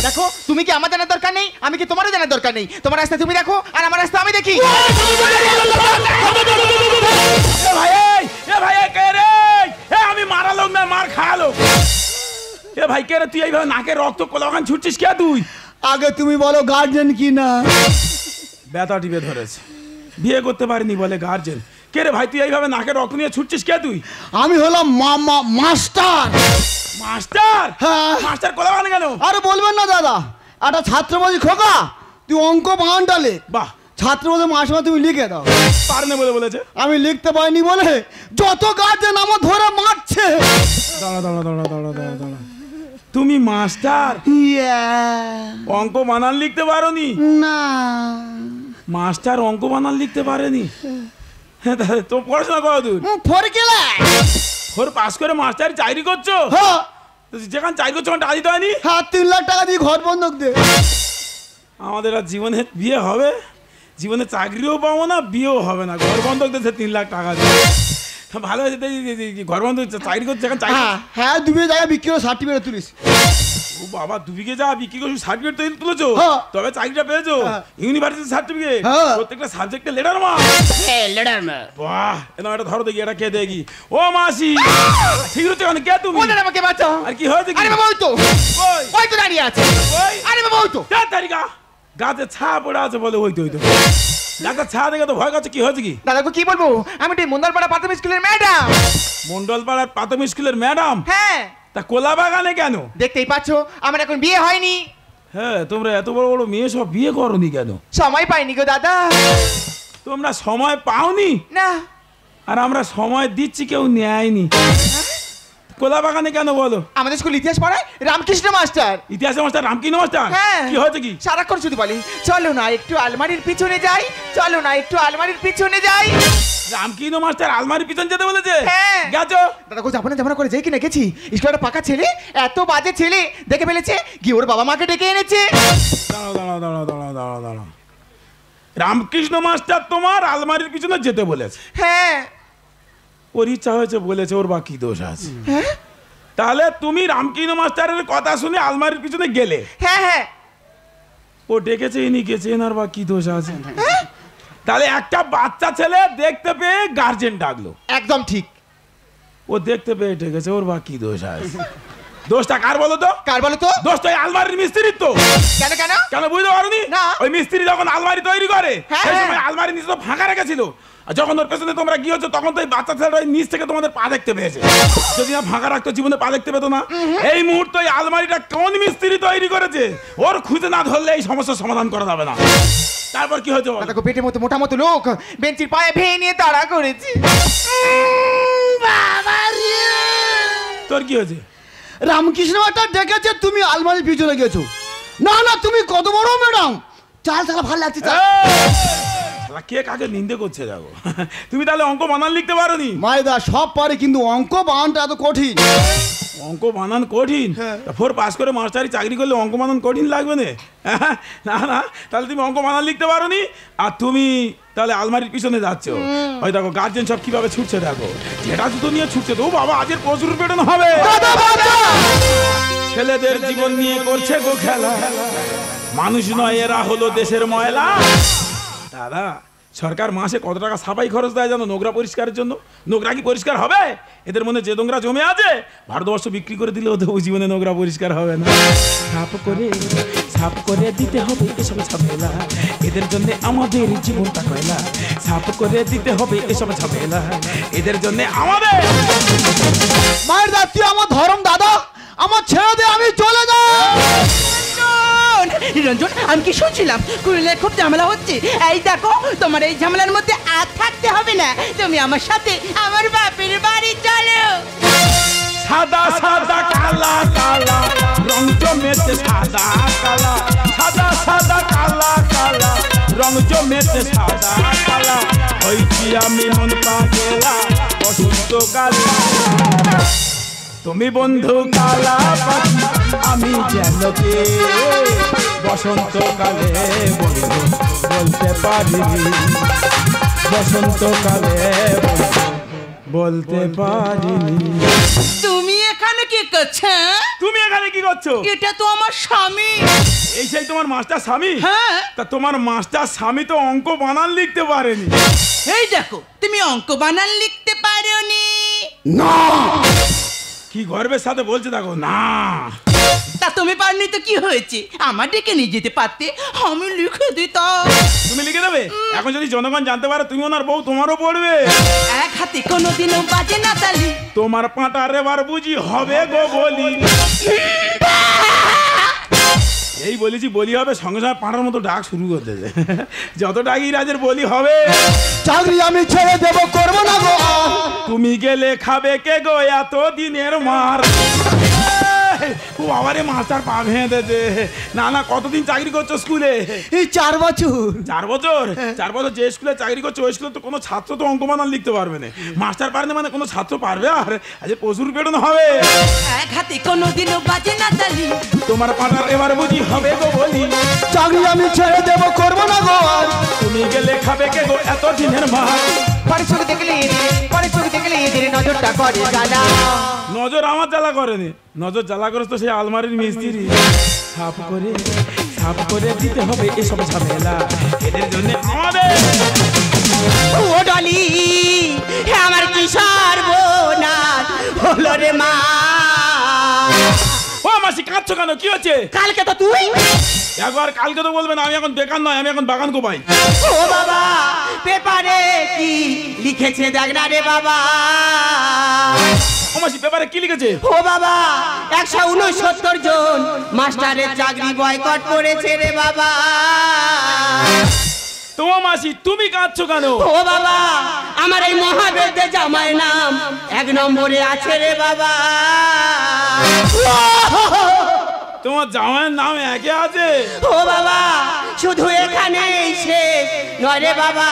দেখো, তুমি কি আমার জানার দরকার নেই, আমি কি তোমারও জানার দরকার নেই। তোমার রাস্তা তুমি দেখো, আর আমার রাস্তা আমি দেখি। এ ভাই, এ ভাই, কে রে? এ আমি মারা লোক না, মার খাওয়া লোক। এ ভাই কে রে? তুই এইভাবে নাকে রক্ত কোলাগান ছুটছিস কে তুই? আগে তুমি বলো গার্জেন কি না? ব্যথা টিপে ধরেছে, বিয়ে করতে পারিনি বলে গার্জেন। কে রে ভাই, তুই এইভাবে নাকে রক্ত নিয়ে ছুটছিস কে তুই? আমি হলাম মাস্টার। মাস্টার? হ্যাঁ। মাস্টার কোলাগান কেন? আরে বলবেন না দাদা, একটা ছাত্র বলছি খোকা তুই অঙ্ক বানানটা লেখ। বাহ, ছাত্র বলছে মাসে মাসে তুমি লিখে দাও। পারনে বলে বলেছে। আমি লিখতে পারিনি বলে যত গার্জেন আমার ধরে মারছে। দাঁড়া দাঁড়া দাঁড়া দাঁড়া দাঁড়া দাঁড়া, তুমি মাস্টার, অঙ্ক বানান লিখতে পারোনি? না মাস্টার অঙ্ক বানান লিখতে পারেনি? তো পড়াশোনা করো দূর, ফোর গেলে ওর পাস করে মাস্টার চাকরি করছো? হ্যাঁ তো যেখানে চাকরি করছো ওখানে টাকা দিতে হয়নি? হ্যাঁ 3 লাখ টাকা দিয়ে ঘর বন্ধক দে। আমাদের আর জীবনে বিয়ে হবে, জীবনে চাকরিও পাবো না, বিয়েও হবে না, ঘর বন্ধক দিয়েছে 3 লাখ টাকা দিয়ে। ভালো হয়েছে, ঘর বন্ধক চাকরি করছে যেখানে চাকরি। হ্যাঁ 2 বিঘে জায়গা বিক্রি করে সার্টিফিকেট তুলিস। ও বাবা, 2 বিঘে যা বিক্রি করে সার্টিফিকেট তৈরি তুলেছো? হ্যাঁ। তবে চাকরিটা পেয়েছো? হ্যাঁ। ইউনিভার্সিটি সার্টিফিকেট, হ্যাঁ। প্রত্যেকটা সাবজেক্টে লেটার মা। লেটার মা। বাহ, এরকম একটা ধরো দেখি, এটা কে দেখি। ও মাসি, ঠিক হচ্ছে কেন? কে তুমি? ওদের আমাকে বাঁচাও। আর কি হয়েছে কি? আরে বাবা, ওই তো ওই ওই তো দাঁড়িয়ে আছে। ওই আরে বাবা, ওই তো। তারিখা গাছে ছা পড়ে আছে বলে ওই তো ওই তো। ডাক্তার ছায়া দেখে তো ভয় করছে, কি হয়েছে কি? দাদাকে কি বলবো, আমি তো মন্দারপাড়া প্রাথমিক স্কুলের ম্যাডাম। মন্ডলপাড়ার প্রাথমিক স্কুলের ম্যাডাম? হ্যাঁ। তা কোলা বাগানে কেন? দেখতেই পাচ্ছ আমার এখন বিয়ে হয়নি। হ্যাঁ, তোমরা এত বড় বড় মেয়ে সব বিয়ে করনি কেন? সময় পাইনি গো দাদা। তোমরা সময় পাওনি? না। আর আমরা সময় দিচ্ছি, কেউ নেয়নি। কোলা বাগানে কেন বলো? আমাদের স্কুল ইতিহাস পড়ায় রামকৃষ্ণ মাস্টার। ইতিহাসের মাস্টার রামকৃষ্ণ মাস্টার? হ্যাঁ। কি হয়েছে কি? সারাক্ষণ শুধু বলে চলো না একটু আলমারির পিছনে যাই, চলো না একটু আলমারির পিছনে যাই। রামকৃষ্ণ মাস্টার আলমারির পিছন যেতে বলেছে? হ্যাঁ। গেছো? দাদা গো যাবো না করে যেই কিনে গেছি, স্কুলের পাকা ছেলে এত বাজে ছেলে দেখে ফেলেছে, গিয়ে ওর বাবা মাকে ডেকে এনেছে। দাঁড়াও দাঁড়াও দাঁড়াও দাঁড়াও দাঁড়াও দাঁড়াও, রামকৃষ্ণ মাস্টার তোমার আলমারির পিছনে যেতে বলেছে? হ্যাঁ। ওর ইচ্ছা হয়েছে বলেছে, ওর বা কি দোষ আছে? হ্যাঁ তাহলে তুমি রামকৃষ্ণ মাস্টারের কথা শুনে আলমারির পিছনে গেলে? হ্যাঁ হ্যাঁ। ও ডেকেছে, ইনি গেছে, এনার বা কি দোষ আছে? তাহলে একটা বাচ্চা ছেলে দেখতে পেয়ে গার্জেন ডাকলো। একদম ঠিক। ও দেখতে পেয়ে ডেকেছে, ওর বা কি দোষ আছে? দোষটা কার বলো তো? কার বলো তো? দোষ তো আলমারির মিস্ত্রির তো। কেন কেন কেন বুঝতে পারোনি? না। ওই মিস্ত্রি যখন আলমারি তৈরি করে হ্যাঁ, সেই হ্যাঁ। সময় আলমারি নিচে তো ফাঁকা রেখেছিল, আর যখন ওর পেছনে তোমরা গিয়েছো তখন তো এই বাচ্চা ছেলেটা ওই নিচ থেকে তোমাদের পা দেখতে পেয়েছে। যদি না ফাঁকা রাখতো জীবনে পা দেখতে পেতো না। এই মুহূর্তে এই আলমারিটা কোন মিস্ত্রি তৈরি করেছে ওর খুঁজে না ধরলে এই সমস্যার সমাধান করা যাবে না। তারপর কি হয়েছে বলো? দাদা গো পেটের মতো মোটা মতো লোক বেঞ্চির পায়ে ভেঙে নিয়ে তাড়া করেছে। তোর কি হয়েছে? রামকৃষ্ণ মাস্টার ডেকেছে, তুমি আলমারির পিছনে গেছো। না না, তুমি কত বড় ম্যাডাম, চাল চাল ভালো লাগছে চাল। শালা কে কাকে নিন্দে করছে দেখো। তুমি তাহলে অঙ্ক বানান লিখতে পারোনি? মায়েদা সব পারে, কিন্তু অঙ্ক বানানটা এত কঠিন। অঙ্ক বানান কঠিন? তা 4 পাস করে মাস্টারি চাকরি করলে অঙ্ক বানান কঠিন লাগবে না? না না, তাহলে তুমি অঙ্ক বানান লিখতে পারোনি, আর তুমি তাহলে আলমারির পিছনে যাচ্ছ। ওই দেখো গার্জেন সব কিভাবে ছুটছে দেখো, যেটা জুতো নিয়ে ছুটছে। তো বাবা আজের প্রচুর পেটানো হবে। ছেলেদের জীবন নিয়ে করছে গো খেলা, মানুষ নয় এরা হলো দেশের ময়লা। দাদা, সরকার মাসে কত টাকা সাফাই খরচ দেয় জানো নোংরা পরিষ্কারের জন্য? নোংরা কি পরিষ্কার হবে? এদের মধ্যে যে নোংরা জমে আছে ভারতবর্ষ বিক্রি করে দিলে ওদের জীবনে নোংরা পরিষ্কার হবে না। সাফ করে দিতে হবে এসব ঝামেলা, এদের জন্য আমাদের জীবনটা কয়লা। সাফ করে দিতে হবে এসব ঝামেলা, এদের জন্য আমাদের। মায়ের দা, তুই আমার ধরম দাদা, আমার ছেড়ে দে, আমি চলে যাই। নিরঞ্জন, আমি কি শুনছিলাম কুড়িলে খুব ঝামেলা হচ্ছে? এই দেখো, তোমার এই ঝামেলার মধ্যে আর থাকতে হবে না, তুমি আমার সাথে আমার বাপের বাড়ি চলো। সাদা সাদা কালা কালা রং জমেছে, সাদা কালা সাদা সাদা কালা কালা রং জমেছে, সাদা কালা হইছি আমি মন পাগলা বসন্তকালে। তুমি বন্ধু কালা পাখি, আমি যেন কে বসন্তকালে বন্ধু বলতে পারি, বসন্তকালে বলতে পারিনি। তুমি এখানে কি করছো? তুমি এখানে কি করছো? এটা তো আমার স্বামী। এই সেই তোমার মাস্টার স্বামী? হ্যাঁ। তা তোমার মাস্টার স্বামী তো অঙ্ক বানান লিখতে পারেনি। এই দেখো, তুমি অঙ্ক বানান লিখতে পারোনি। না, কি গর্বের সাথে বলছে দেখো, না। তা তুমি পারনি তো কি হয়েছে? আমার ডেকে নিয়ে যেতে পারতে, আমি লিখে দিতাম। তুমি লিখে দেবে? এখন যদি জনগণ জানতে পারে তুমি ওনার বউ, তোমারও পড়বে। এক হাতে কোনোদিনও বাজে না তালি, তোমার পাঁটার এবার বুঝি হবে গো বলি। এই বলেছি বলি হবে, সঙ্গে সঙ্গে পাঁটার মতো ডাক শুরু করতে যে যত ডাকি রাজের বলি হবে। চাকরি আমি ছেড়ে দেবো, করবো না গো। তুমি গেলে খাবে কে গো এত দিনের মার। ও বাবারে, মাস্টার পা ভেঙে দিয়েছে। না না, কতদিন চাকরি করছো স্কুলে? এই 4 বছর। 4 বছর? 4 বছর যে স্কুলে চাকরি করছো ওই স্কুলে তো কোনো ছাত্র তো অঙ্ক বানান লিখতে পারবে না। মাস্টার পারবে মানে কোনো ছাত্র পারবে? আর আজ প্রচুর পেটানো হবে। এক হাতে কোনোদিনও বাজে না তালি, তোমার পাটার এবার বুঝি হবে গো বলি। চাকরি আমি ছেড়ে দেবো, করবো না গো। তুমি গেলে খাবে কে গো এত দিনের মার। পরের চোখে দেখলে এদের নজরটা করে জ্বালা। নজর আমার জ্বালা করেনি, নজর জ্বালা করেছ তো সেই আলমারির মিস্ত্রি। সাফ করে দিতে হবে এসব ঝামেলা, এদের জন্য আমাদের। ও ডলি, আমার কি সর্বনাশ হলো রে মা। ও মাসি, কাঁদছো কেন? কি হচ্ছে? কালকে তো তুই। একবার কালকে তো বলবে না, আমি এখন বেকার নয়, আমি এখন বাগান কোপাই। ও বাবা, লিখেছে দেখ না রে বাবা। ও মাসি পেপারে কি লিখেছে? ও বাবা 169 জন মাস্টারের চাকরি বয়কট করেছে রে বাবা। তোমার মাসি তুমি কাঁদছো কেন? ও বাবা আমার এই মহাবেদে জামাই নাম 1 নম্বরে আছে রে বাবা। তোমার জামাইয়ের নাম একে আছে? ও বাবা শুধু এখানেই শেষ নয় রে বাবা।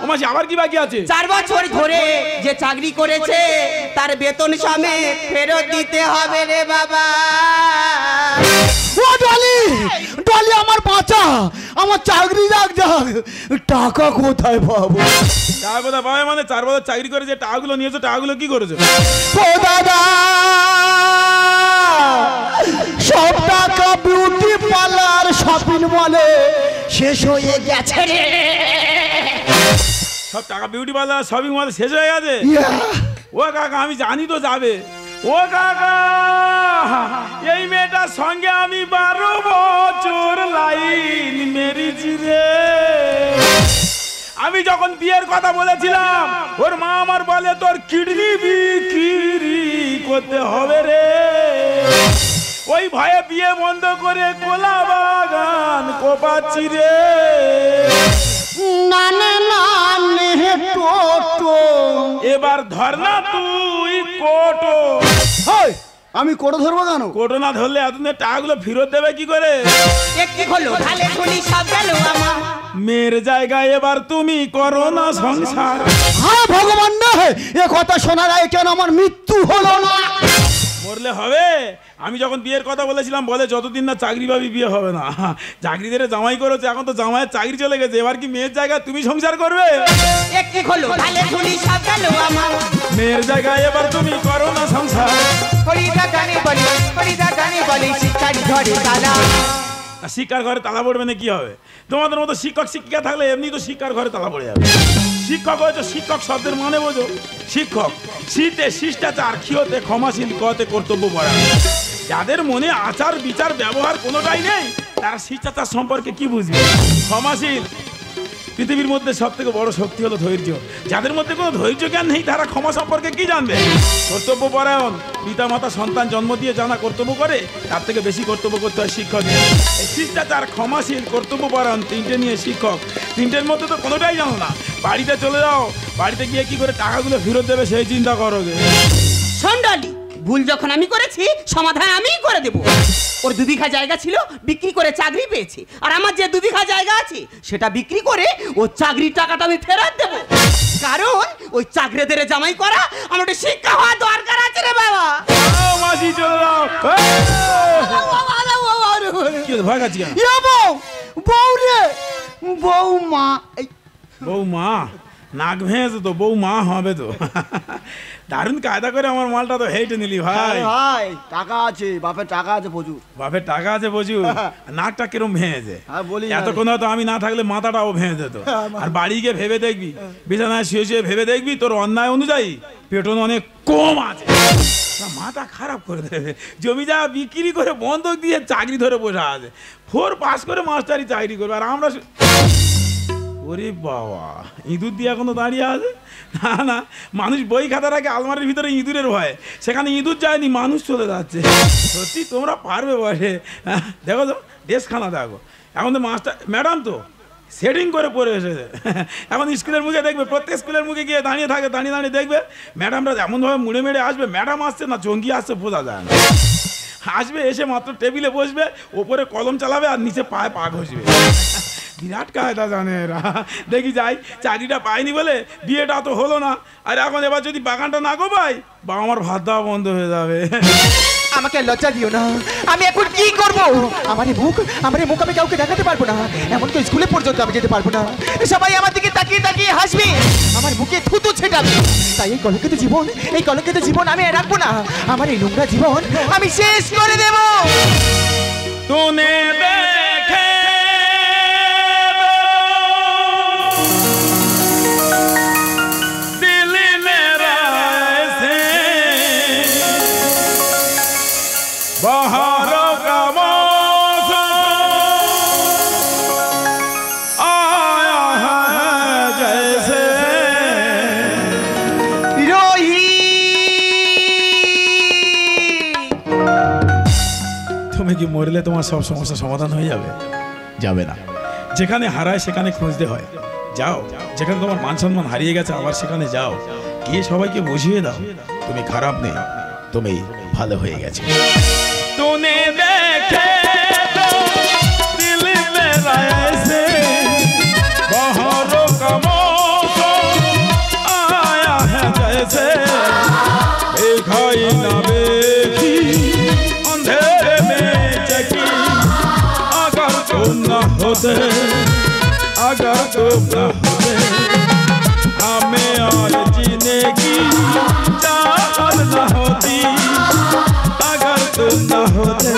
ও মাসি আবার কি বাকি আছে? 4 বছর ধরে যে চাকরি করেছে তার বেতন সমেত ফেরত দিতে হবে রে বাবা। ও ডলি, ডলি আমার বাঁচা, আমার চাকরি যাক যাক, টাকা কোথায় পাবো? টাকা কোথায় পাবে মানে 4 বছর চাকরি করে যে টাকাগুলো নিয়েছো টাকাগুলো কি করেছো? ও দাদা সব টাকা বিউটি পার্লার শপিং মলে শেষ হয়ে গেছে রে। সব টাকা বিউটি পার্লার শপিং মল শেষ হয়ে গেছে? ও কাকা আমি জানি তো যাবে। ও কাকা এই মেয়েটার সঙ্গে আমি 12 বছর লাইন মেরেছি রে। আমি যখন বিয়ের কথা বলেছিলাম ওর মা আমার বলে তোর কিডনি বিক্রি করতে হবে রে। ওই ভয়ে বিয়ে বন্ধ করে কোলা বাগান কোপাচ্ছি রে। এবার ধর না তুই কোটো। আমি কোটো ধরবো কেন? কোটো না ধরলে এতদিন টাকাগুলো ফেরত দেবে কি করে? একটি হলো ঢালে ঢুলি সব গেল আমার। মেয়ের জায়গায় এবার তুমি করো না সংসার। হ্যাঁ ভগবান না, এ কথা শোনার আগে কেন আমার মৃত্যু হলো না? মরলে হবে? আমি যখন বিয়ের কথা বলেছিলাম বলে যতদিন না চাকরি পাবি বিয়ে হবে না। চাকরি ধরে জামাই করেছে, এখন তো জামাইয়ের চাকরি চলে গেছে, এবার কি মেয়ের জায়গায় তুমি সংসার করবে? একটি হলো ঢালে ঢুলি সব গেল আমার। মেয়ের জায়গায় এবার তুমি করো না সংসার। হরিদা গানে বলি শিক্ষারি ঘরে তালা। শিক্ষার ঘরে তালা পড়বে না কি হবে? তোমাদের মতো শিক্ষক শিক্ষিকা থাকলে এমনি তো শিক্ষার ঘরে তালা পড়ে যাবে। শিক্ষক হয়েছে, শিক্ষক শব্দের মানে বোঝো? শিক্ষক শীতে শিষ্টাচার, ক্ষিয়তে ক্ষমাশীল, কতে কর্তব্য পরা। যাদের মনে আচার বিচার ব্যবহার কোনোটাই নেই তারা শিষ্টাচার সম্পর্কে কি বুঝবে? ক্ষমাশীল পৃথিবীর মধ্যে সব থেকে বড় শক্তি হলো ধৈর্য। যাদের মধ্যে কোনো ধৈর্য জ্ঞান নেই তারা ক্ষমা সম্পর্কে কি জানবে? কর্তব্য পরায়ণ, পিতা মাতা সন্তান জন্ম দিয়ে জানা কর্তব্য করে তার থেকে বেশি কর্তব্য করতে হয় শিক্ষক। শিষ্টাচার, ক্ষমাশীল, কর্তব্য পরায়ণ 3টে নিয়ে শিক্ষক। 3টের মধ্যে তো কোনোটাই জানো না। বাড়িতে চলে যাও, বাড়িতে গিয়ে কি করে টাকাগুলো ফেরত দেবে সেই চিন্তা করো। সন্ডালি ভুল যখন আমি করেছি সমাধান আমিই করে দেব। ওর 2 বিঘা জায়গা ছিল বিক্রি করে চাকরি পেয়েছে, আর আমার যে 2 বিঘা জায়গা আছে সেটা বিক্রি করে ও চাকরির টাকাটা আমি ফেরত দেব। কারণ ওই চাকরিদের জামাই করা আমার একটা শিক্ষা হওয়া দরকার আছে রে বাবা। মাসি চলে যাও। কি হলো, ভয় খাচ্ছি কেন? বউ রে, বৌমা। বৌমা নাক ভেঙেছে তো, বৌমা হবে তো। দারুণ কায়দা করে আমার মালটা তো হেঁটে নিলি ভাই। ভাই টাকা আছে, বাপের টাকা আছে প্রচুর। বাপের টাকা আছে প্রচুর, নাকটা কিরম ভেঙেছে। বলি এতক্ষণ হয়তো আমি না থাকলে মাথাটাও ভেঙে যেত। আর বাড়ি গিয়ে ভেবে দেখবি, বিছানায় শুয়ে শুয়ে ভেবে দেখবি তোর অন্যায় অনুযায়ী পেটন অনেক কম আছে। মাথা খারাপ করে দেবে। জমি জায়গা বিক্রি করে বন্ধক দিয়ে চাকরি ধরে বসে আছে। 4 পাস করে মাস্টারি চাকরি করবে, আর আমরা ওরে বাবা ইঁদুর দিয়ে এখনো দাঁড়িয়ে আছে। না না, মানুষ বই খাতা রাখে আলমারির ভিতরে ইঁদুরের ভয়, সেখানে ইঁদুর যায়নি, মানুষ চলে যাচ্ছে। সত্যি তোমরা পারবে বসে। দেখো তো ড্রেসখানা দেখো, এখন তো মাস্টার ম্যাডাম তো সেটিং করে পড়ে এসেছে। এখন স্কুলের মুখে দেখবে, প্রত্যেক স্কুলের মুখে গিয়ে দাঁড়িয়ে থাকে, দাঁড়িয়ে দাঁড়িয়ে দেখবে ম্যাডামরা এমনভাবে মুড়ে মেরে আসবে, ম্যাডাম আসছে না জঙ্গি আসছে বোঝা যায় না। আসবে, এসে মাত্র টেবিলে বসবে, ওপরে কলম চালাবে আর নিচে পায়ে পা ঘষবে। বিরাট কায়দা জানে এরা। দেখি যাই, চাকরিটা পাইনি বলে বিয়েটা তো হলো না, আর এখন এবার যদি বাগানটা না গোপাই বাবা আমার ভাত দেওয়া বন্ধ হয়ে যাবে। আমাকে লজ্জা দিও না, আমি এখন কি করব? আমার এই মুখ আমি কাউকে দেখাতে পারবো না, এমনকি স্কুলে পর্যন্ত আমি যেতে পারবো না। সবাই আমার দিকে তাকিয়ে তাকিয়ে হাসবে, আমার মুখে থুতু ছেটাবে। তাই এই কলঙ্কিত জীবন আমি আর রাখবো না। আমার এই নোংরা জীবন আমি শেষ করে দেব। তুনে দেখে बाहर का मौसम आया है जैसे কি মরলে তোমার সব সমস্যা সমাধান হয়ে যাবে? যাবে না। যেখানে হারায় সেখানে খুঁজতে হয়। যাও, যেখানে তোমার মান সম্মান হারিয়ে গেছে আবার সেখানে যাও, গিয়ে সবাইকে বুঝিয়ে দাও তুমি খারাপ নেই, তুমি ভালো হয়ে গেছে। तूने देखे तो दिल मेरा ऐसे बहारों का मौसम आया है जैसे दिखाई ना देखी अंधेरे में चकी अगर तुम न होते हमें और जीने की चाहत न होती अगर तुम न होते